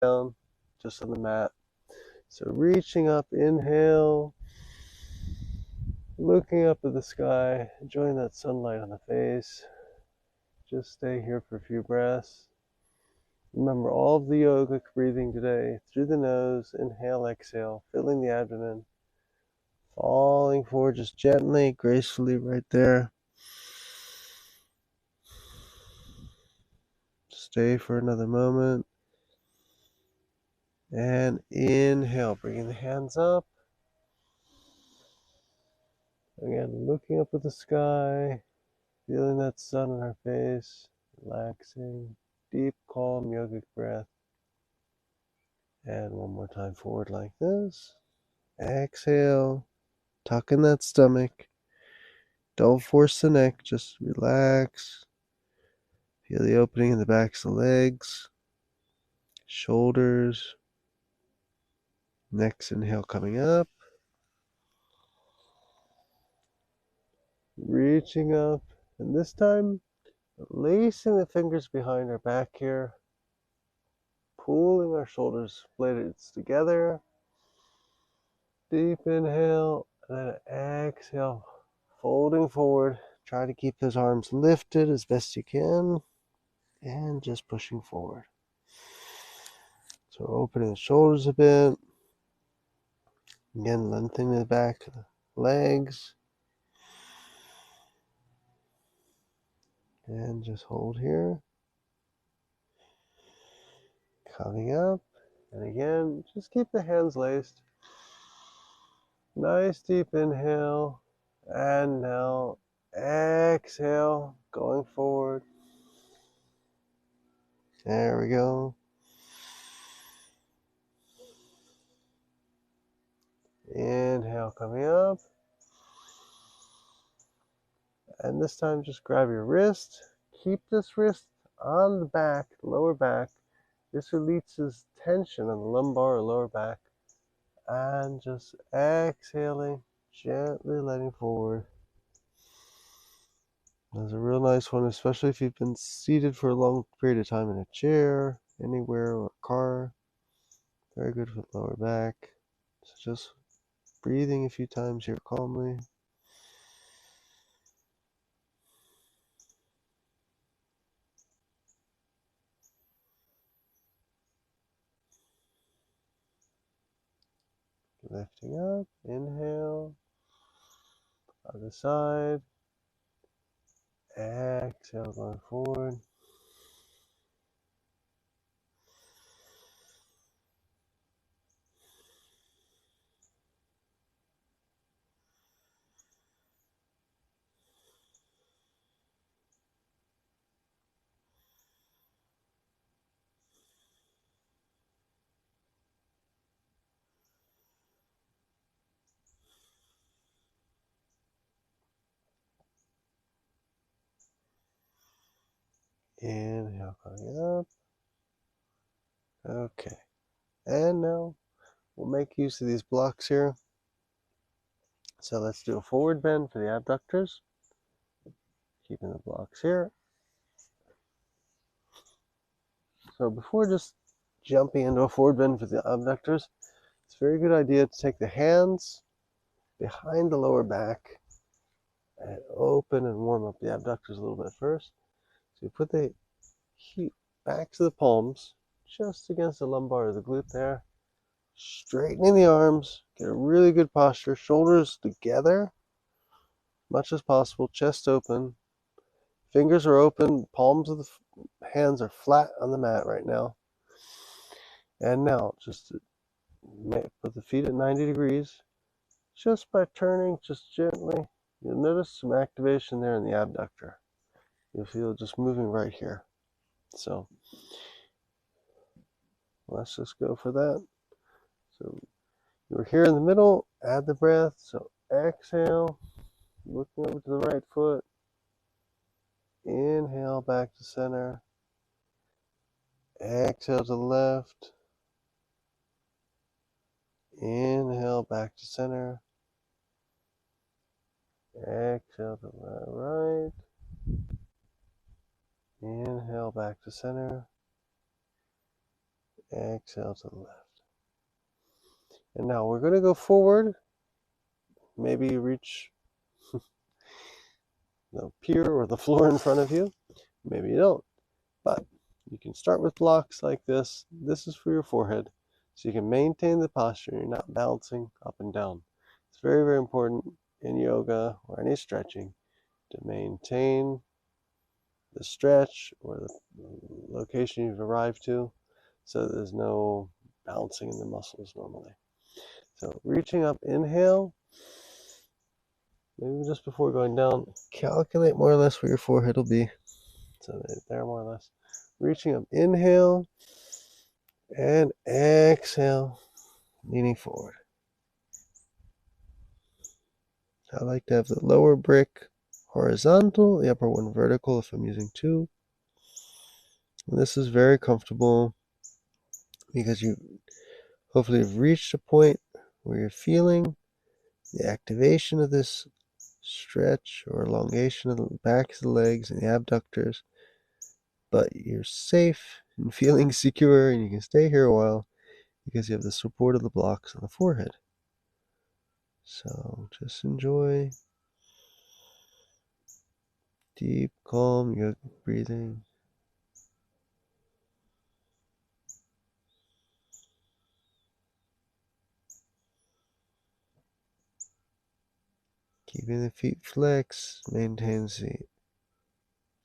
down just on the mat. So reaching up, inhale, looking up at the sky, enjoying that sunlight on the face. Just stay here for a few breaths. Remember all of the yogic breathing today through the nose, inhale, exhale, filling the abdomen, falling forward just gently, gracefully right there. Stay for another moment. And inhale, bringing the hands up. Again, looking up at the sky, feeling that sun on our face, relaxing, deep, calm, yogic breath. And one more time forward like this. Exhale, tuck in that stomach. Don't force the neck, just relax. Feel the opening in the backs of the legs, shoulders. Next inhale coming up. Reaching up, and this time lacing the fingers behind our back here, pulling our shoulders blades together. Deep inhale, and then exhale, folding forward. Try to keep those arms lifted as best you can, and just pushing forward. So opening the shoulders a bit. Again, lengthening the back of the legs. And just hold here. Coming up. And again, just keep the hands laced. Nice deep inhale. And now exhale, going forward. There we go. Inhale, coming up. And this time just grab your wrist. Keep this wrist on the back, lower back. This releases tension on the lumbar or lower back. And just exhaling, gently letting forward. That's a real nice one, especially if you've been seated for a long period of time in a chair, anywhere, or a car. Very good for the lower back. So just breathing a few times here calmly. Lifting up, inhale, other side, exhale, going forward. Inhale, coming up. Okay, and now we'll make use of these blocks here. So let's do a forward bend for the abductors. Keeping the blocks here. So before just jumping into a forward bend for the abductors, it's a very good idea to take the hands behind the lower back and open and warm up the abductors a little bit first. So you put the heat back to the palms, just against the lumbar or the glute there. Straightening the arms, get a really good posture, shoulders together, much as possible, chest open. Fingers are open, palms of the hands are flat on the mat right now. And now, just put the feet at 90 degrees. Just by turning, just gently, you'll notice some activation there in the abductor. You'll feel just moving right here. So let's just go for that. So you're here in the middle, add the breath. So exhale, looking over to the right foot. Inhale back to center. Exhale to the left. Inhale back to center. Exhale to the right. Inhale back to center. exhale to the left. And now we're going to go forward. Maybe you reach the pier or the floor in front of you. Maybe you don't. But you can start with blocks like this. This is for your forehead. So you can maintain the posture. You're not bouncing up and down. It's very, very important in yoga or any stretching to maintain the stretch or the location you've arrived to, so there's no bouncing in the muscles normally. So reaching up, inhale. Maybe just before going down, calculate more or less where your forehead will be. So there more or less. Reaching up, inhale, and exhale, leaning forward. I like to have the lower brick horizontal, the upper one vertical if I'm using two. And this is very comfortable because you hopefully have reached a point where you're feeling the activation of this stretch or elongation of the backs of the legs and the abductors, but you're safe and feeling secure, and you can stay here a while because you have the support of the blocks on the forehead. So just enjoy deep, calm yogic breathing. Keeping the feet flexed maintains the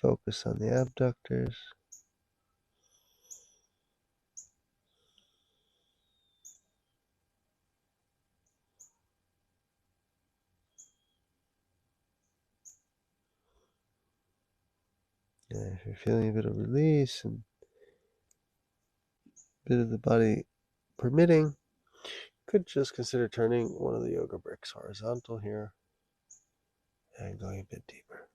focus on the abductors. And if you're feeling a bit of release and a bit of the body permitting, you could just consider turning one of the yoga bricks horizontal here and going a bit deeper.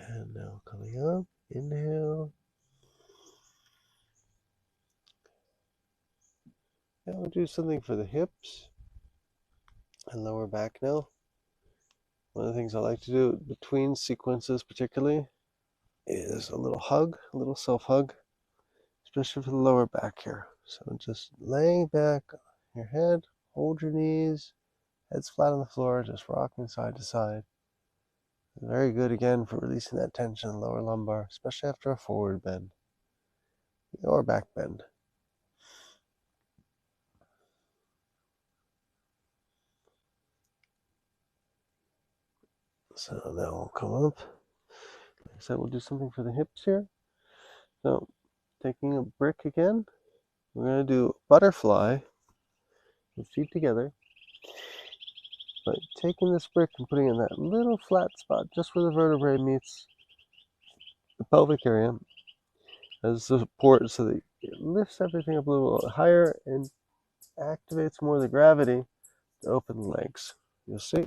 And now coming up, inhale. And we'll do something for the hips and lower back now. One of the things I like to do between sequences particularly is a little hug, a little self-hug, especially for the lower back here. So just laying back on your head, hold your knees, head's flat on the floor, just rocking side to side. Very good again for releasing that tension in the lower lumbar, especially after a forward bend or back bend. So now we'll come up. Like I said, we'll do something for the hips here. So taking a brick again, we're going to do butterfly with feet together, but taking this brick and putting it in that little flat spot just where the vertebrae meets the pelvic area as support, so that it lifts everything up a little higher and activates more of the gravity to open the legs. You'll see.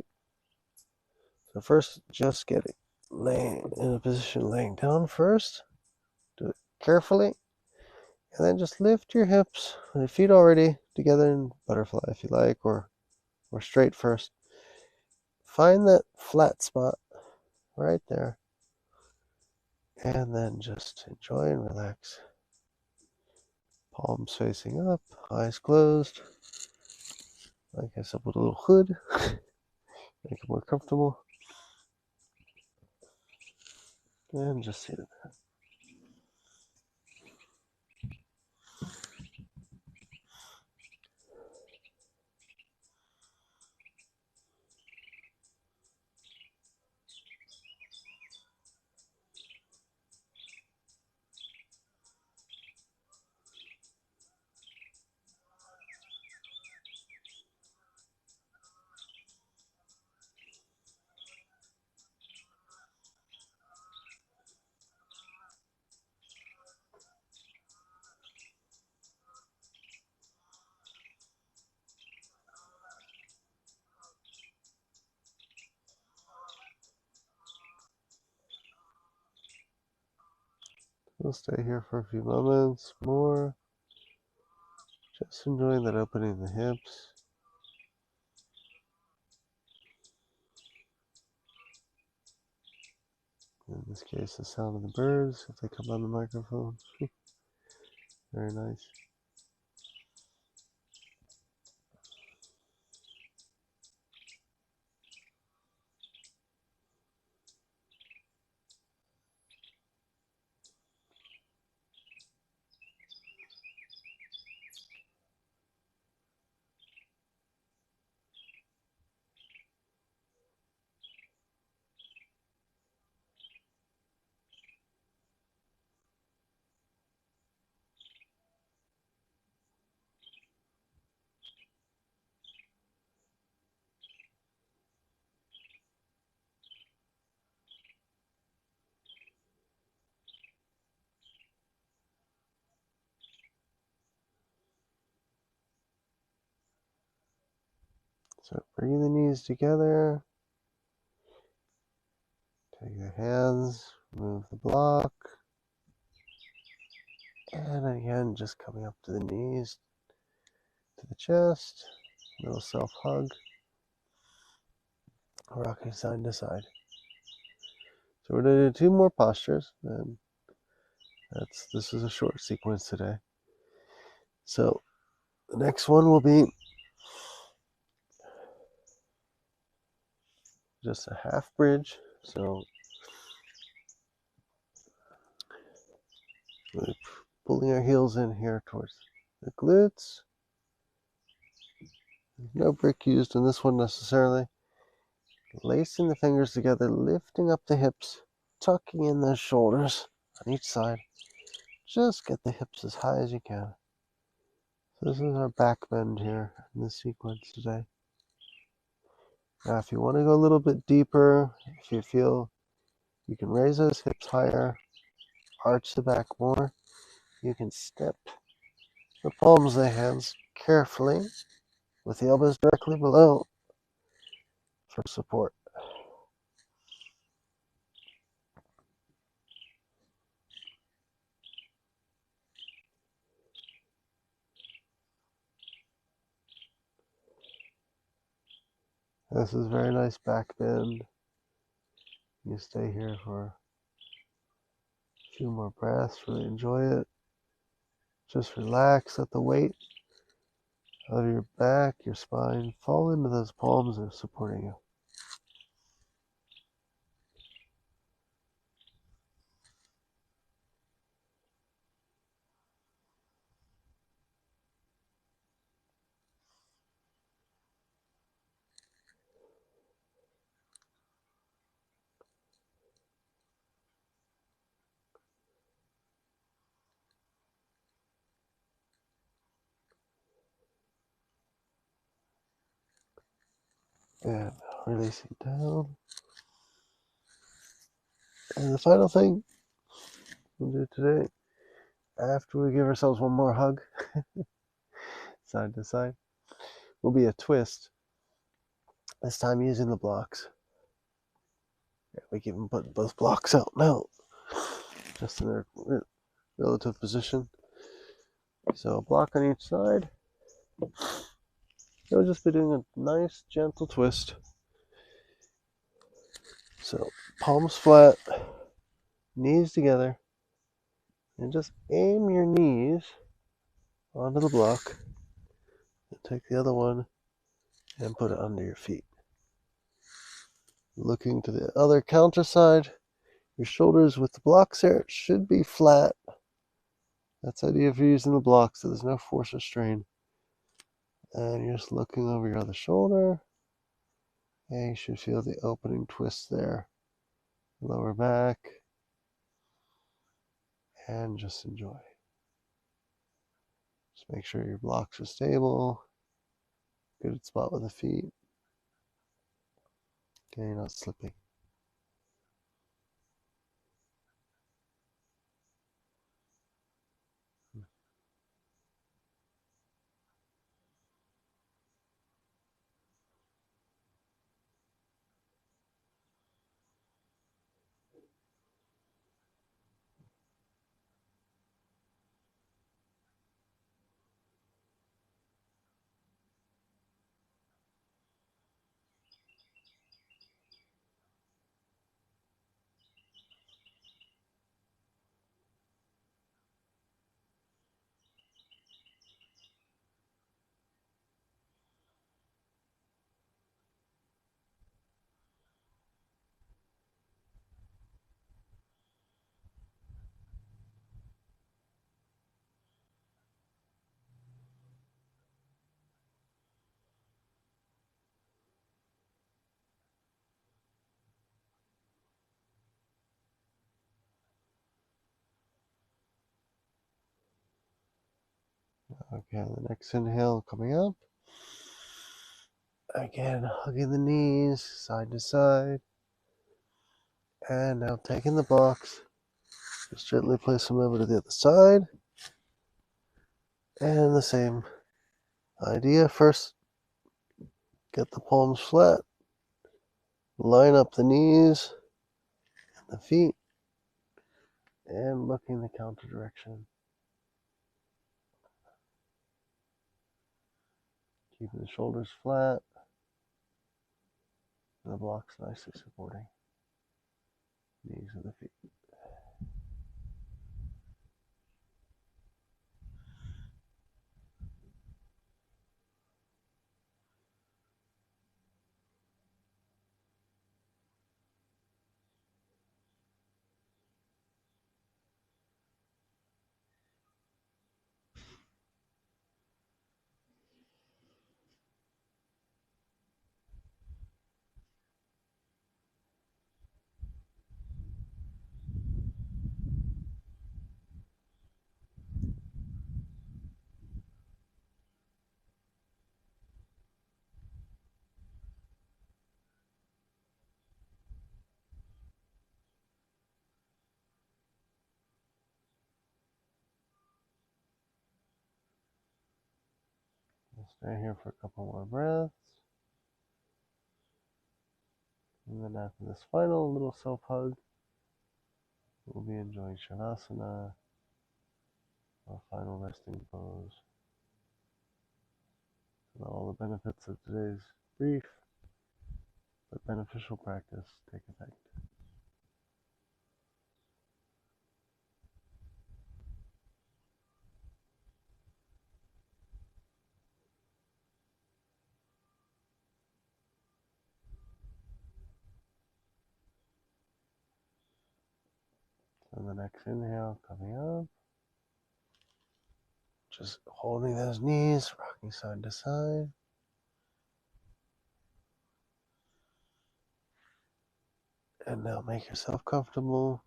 So first, just get it laying in a position laying down first. Do it carefully, and then just lift your hips with your feet already together in butterfly if you like, or straight first. Find that flat spot right there, and then just enjoy and relax. Palms facing up, eyes closed. Like I said, with a little hood, make it more comfortable. And just sit. We'll stay here for a few moments more. Just enjoying that opening of the hips. In this case, the sound of the birds, if they come on the microphone. Very nice. So bring the knees together. Take your hands, move the block. And again, just coming up to the knees, to the chest. Little self-hug. Rocking side to side. So we're going to do 2 more postures. And this is a short sequence today. So the next one will be just a half bridge. So we're pulling our heels in here towards the glutes. No brick used in this one necessarily. Lacing the fingers together, lifting up the hips, tucking in those shoulders on each side. Just get the hips as high as you can. So this is our back bend here in this sequence today. Now if you want to go a little bit deeper, if you feel you can raise those hips higher, arch the back more, you can step the palms of the hands carefully with the elbows directly below for support. This is very nice back bend. You stay here for a few more breaths, really enjoy it. Just relax, let the weight of your back, your spine fall into those palms that are supporting you. And releasing down. And the final thing we'll do today, after we give ourselves one more hug, side to side, will be a twist. This time using the blocks. We can even put both blocks out now, just in their relative position. So a block on each side. We'll just be doing a nice gentle twist. So palms flat, knees together, and just aim your knees onto the block. And take the other one and put it under your feet. Looking to the other counter side, your shoulders with the blocks there should be flat. That's the idea of using the blocks, so there's no force or strain. And you're just looking over your other shoulder, and you should feel the opening twist there. Lower back, and just enjoy. Just make sure your blocks are stable. Good spot with the feet. Okay, you're not slipping. Again, the next inhale coming up. Again, hugging the knees side to side. And now taking the blocks, just gently place them over to the other side. And the same idea. First, get the palms flat. Line up the knees and the feet. And looking the counter direction. Keeping the shoulders flat. And the blocks nicely supporting knees and the feet. We'll stay here for a couple more breaths. And then after this final little self-hug, we'll be enjoying Shavasana, our final resting pose. And all the benefits of today's brief but beneficial practice take effect. So the next inhale coming up. Just holding those knees, rocking side to side. And now make yourself comfortable.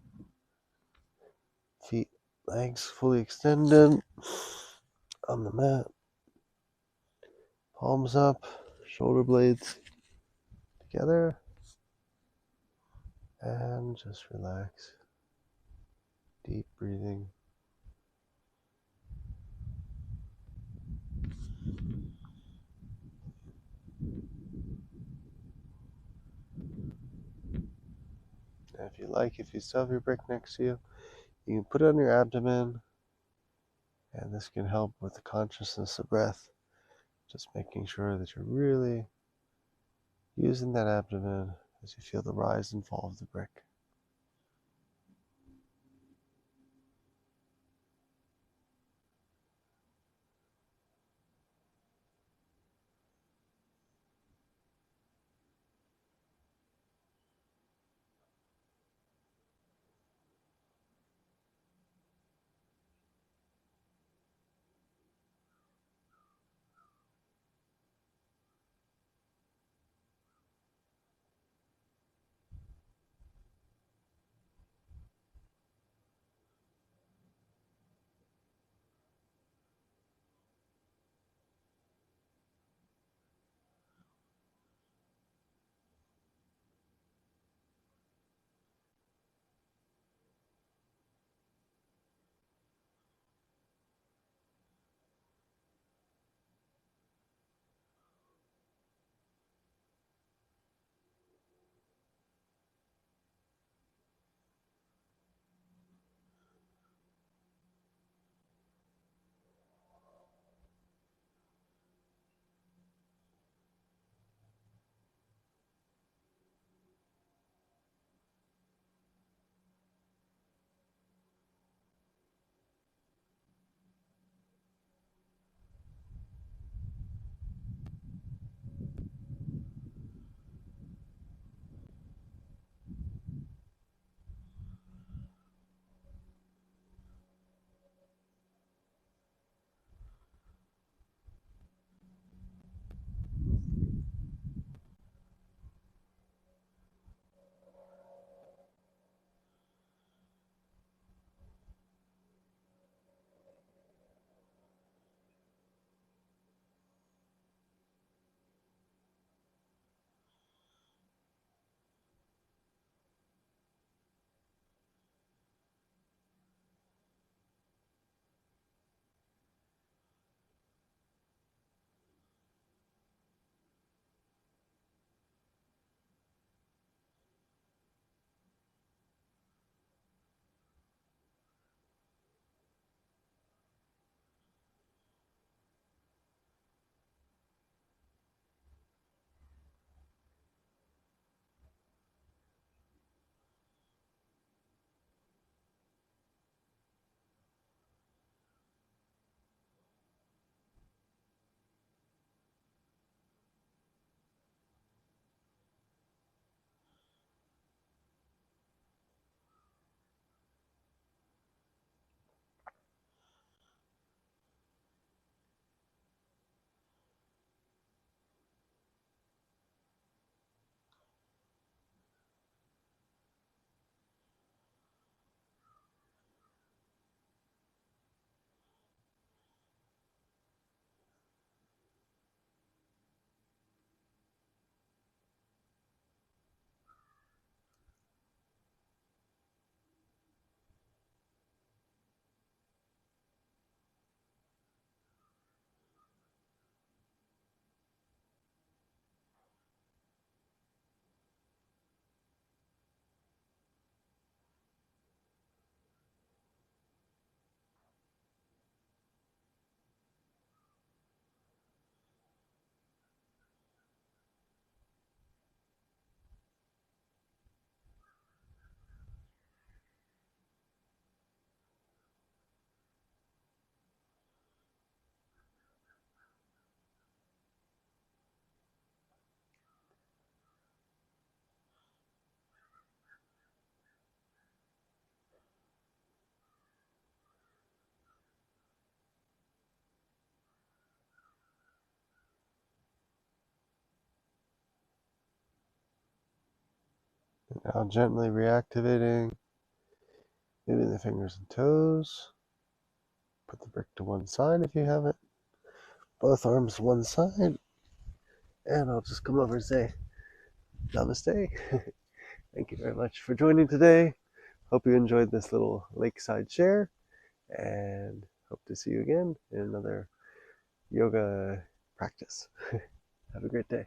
Feet, legs fully extended on the mat. Palms up, shoulder blades together. And just relax. Deep breathing. And if you like, if you still have your brick next to you, you can put it on your abdomen, and this can help with the consciousness of breath. Just making sure that you're really using that abdomen as you feel the rise and fall of the brick. Now gently reactivating, moving the fingers and toes. Put the brick to one side if you have it. Both arms one side. And I'll just come over and say Namaste. Thank you very much for joining today. Hope you enjoyed this little lakeside share, and hope to see you again in another yoga practice. Have a great day.